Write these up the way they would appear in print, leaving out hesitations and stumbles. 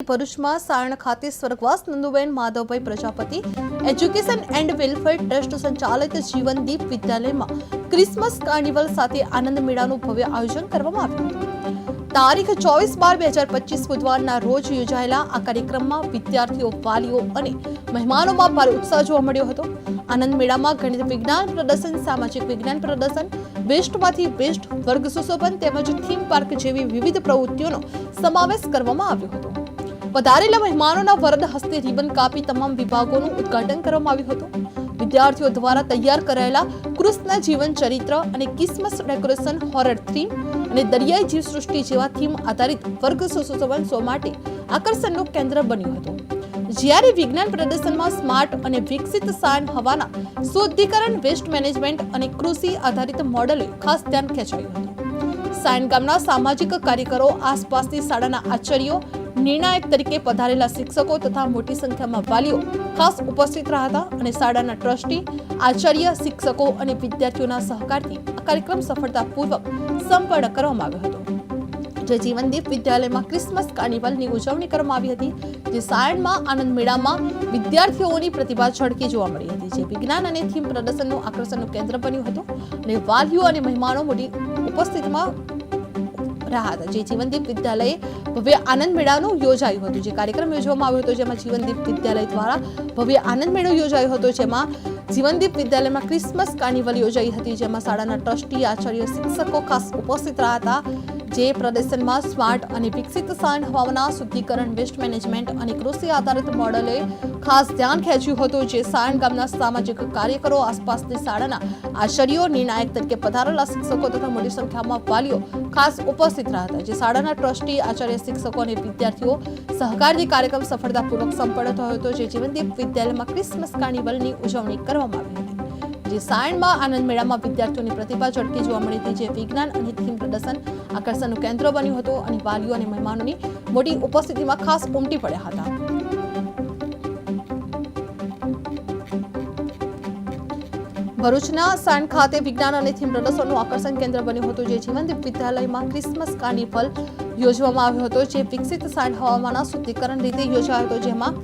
ભરૂચમાં સાયણ ખાતે સ્વર્ગવાસ Nanduben Madhavbhai Prajapati education and welfare trust સંચાલિત જીવનદીપ વિદ્યાલયમાં ક્રિસમસ કાર્નિવલ સાથે આનંદ મેળાનું ભવ્ય આયોજન કરવામાં આવ્યું હતું। તારીખ 24/12/2025 બુધવારના રોજ યોજાયેલા આ કાર્યક્રમમાં વિદ્યાર્થીઓ, વાલીઓ અને મહેમાનોમાં ભારે ઉત્સાહ જોવા મળ્યો હતો। આનંદ મેળામાં ગણિત વિજ્ઞાન પ્રદર્શન, સામાજિક વિજ્ઞાન પ્રદર્શન, વેસ્ટમાંથી બેસ્ટ, વર્ગ સુશોભન તેમજ થીમ પાર્ક જેવી વિવિધ પ્રવૃત્તિઓનો સમાવેશ કરવામાં આવ્યો હતો। વધારેલા મહેમાનોના વરદ હસ્તે રિબન કાપી તમામ વિભાગોનું ઉદ્ઘાટન કરવામાં આવ્યું હતું। વિદ્યાર્થીઓ દ્વારા તૈયાર કરાયેલા કૃષ્ણ જીવન ચરિત્ર અને ક્રિસમસ ડેકોરેશન, હોરર થીમ અને દરિયાઈ જીવસૃષ્ટિ જેવા થીમ આધારિત વર્ગ સુશોભન શો માટે આકર્ષણનું કેન્દ્ર બન્યું હતું। જ્યારે વિજ્ઞાન પ્રદર્શનમાં સ્માર્ટ અને વિકસિત સાયન હવાના શુદ્ધિકરણ, વેસ્ટ મેનેજમેન્ટ અને કૃષિ આધારિત મોડેલે ખાસ ધ્યાન ખેંચાયું હતું। સાયન ગામના સામાજિક કાર્યકરો, આસપાસની શાળાના આચાર્યો, નિર્ણાયક તરીકે પધારેલા શિક્ષકો તથા મોટી સંખ્યામાં વાલીઓ ખાસ ઉપસ્થિત રહ્યા હતા અને શાળાના ટ્રસ્ટી, આચાર્ય, શિક્ષકો અને વિદ્યાર્થીઓના સહકારથી આ કાર્યક્રમ સફળતાપૂર્વક સંપન્ન કરવામાં આવ્યો હતો। જે જીવનદીપ વિદ્યાલયમાં ક્રિસમસ કાર્નિવલની ઉજવણી કરવામાં આવી હતી, જે સાયણમાં આનંદ મેળામાં વિદ્યાર્થીઓની પ્રતિભા ઝળકી જોવા મળી હતી, જે વિજ્ઞાન અને થીમ પ્રદર્શનનું આકર્ષણનું કેન્દ્ર બન્યું હતું અને વાલીઓ અને મહેમાનો મોટી ઉપસ્થિતિમાં રહ્યા હતા। જે જીવનદીપ વિદ્યાલયે ભવ્ય આનંદ મેળાનું યોજાયું હતું, જે કાર્યક્રમ યોજવામાં આવ્યો હતો, જેમાં જીવનદીપ વિદ્યાલય દ્વારા ભવ્ય આનંદ મેળો યોજાયો હતો, જેમાં જીવનદીપ વિદ્યાલયમાં ક્રિસમસ કાર્નિવલ યોજાઈ હતી, જેમાં શાળાના ટ્રસ્ટી, આચાર્ય, શિક્ષકો ખાસ ઉપસ્થિત રહ્યા હતા। જે પ્રદર્શનમાં સ્માર્ટ અને વિકસિત સાયન હવાના શુદ્ધિકરણ, વેસ્ટ મેનેજમેન્ટ અને કૃષિ આધારિત મોડેલે ખાસ ધ્યાન ખેંચ્યું હતું। જે સાયણ ગામના સામાજિક કાર્યકરો, આસપાસની શાળાના આચાર્યો, નિર્ણાયક તરીકે પધારેલા શિક્ષકો તથા મોટી સંખ્યામાં વાલીઓ ખાસ ઉપસ્થિત રહ્યા હતા। જે શાળાના ટ્રસ્ટી, આચાર્ય, શિક્ષકો અને વિદ્યાર્થીઓ સહકારથી કાર્યક્રમ સફળતાપૂર્વક સંપન્ન થયો હતો। જે જીવનદીપ વિદ્યાલયમાં ક્રિસમસ કાર્નિવલની ઉજવણી કરવામાં આવી હતી। જે સાયણમાં આનંદ મેળામાં વિદ્યાર્થીઓની પ્રતિભા ઝળકી જોવા મળી હતી, જે વિજ્ઞાન અને થીમ પ્રદર્શન આકર્ષણનું કેન્દ્ર બન્યું હતું અને વાલીઓ અને મહેમાનોની મોટી ઉપસ્થિતિમાં ખાસ ઉમટી પડ્યા હતા। ભરૂચના સાયણ ખાતે વિજ્ઞાન અને થીમ પ્રદર્શનનું આકર્ષણ કેન્દ્ર બન્યું હતું। જે જીવનદીપ વિદ્યાલયમાં ક્રિસમસ કાર્નિવલ યોજવામાં આવ્યો હતો, જે વિકસિત સાયણ હવામાના શુદ્ધિકરણ રીતે યોજાયો હતો, જેમાં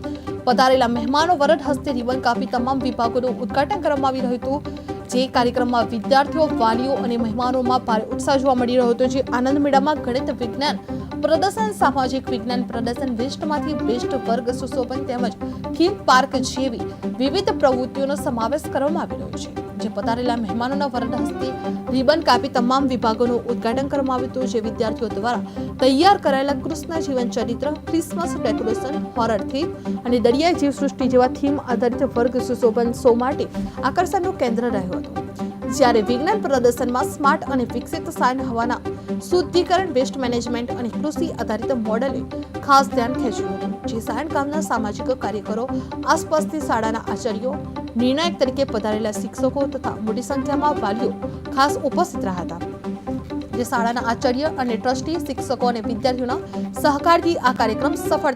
પધારેલા મહેમાનો વરદ હસ્તે રિબન કાપી તમામ વિભાગોનું ઉદ્ઘાટન કરવામાં આવી રહ્યું હતું। જે કાર્યક્રમમાં વિદ્યાર્થીઓ, વાલીઓ અને મહેમાનોમાં ભારે ઉત્સાહ જોવા મળી રહ્યો હતો। જે આનંદ મેળામાં ગણિત વિજ્ઞાન પ્રદર્શન, સામાજિક વિજ્ઞાન પ્રદર્શન, વેસ્ટમાંથી બેસ્ટ, વર્ગ સુશોભન તેમજ થીમ પાર્ક જેવી વિવિધ પ્રવૃત્તિઓનો સમાવેશ કરવામાં આવી રહ્યો છે। જે પધારેલા મહેમાનોના વરદ હસ્તે રિબન કાપી તમામ વિભાગોનું ઉદ્ઘાટન કરવામાં આવ્યું હતું। જે વિદ્યાર્થીઓ દ્વારા તૈયાર કરાયેલા કૃષ્ણ જીવન ચરિત્ર, ક્રિસમસ ડેકોરેશન, હોરર થીમ અને દરિયાઈ જીવસૃષ્ટિ જેવા થીમ આધારિત વર્ગ સુશોભન શો માટે આકર્ષણનું કેન્દ્ર રહ્યું હતું। જ્યારે વિજ્ઞાન પ્રદર્શનમાં સ્માર્ટ અને વિકસિત સાયન હવાના શુદ્ધિકરણ, વેસ્ટ મેનેજમેન્ટ અને કૃષિ આધારિત મોડેલે ખાસ ધ્યાન ખેંચ્યું હતું। જે સાયણ ગામના સામાજિક કાર્યકરો, આસપાસની શાળાના આચાર્યો, નિર્ણાયક તરીકે પધારેલા શિક્ષકો તથા મોટી સંખ્યામાં વાલીઓ ખાસ ઉપસ્થિત રહ્યા હતા। જે શાળાના આચાર્ય અને ટ્રસ્ટી, શિક્ષકો અને વિદ્યાર્થીઓના સહકારથી આ કાર્યક્રમ સફળ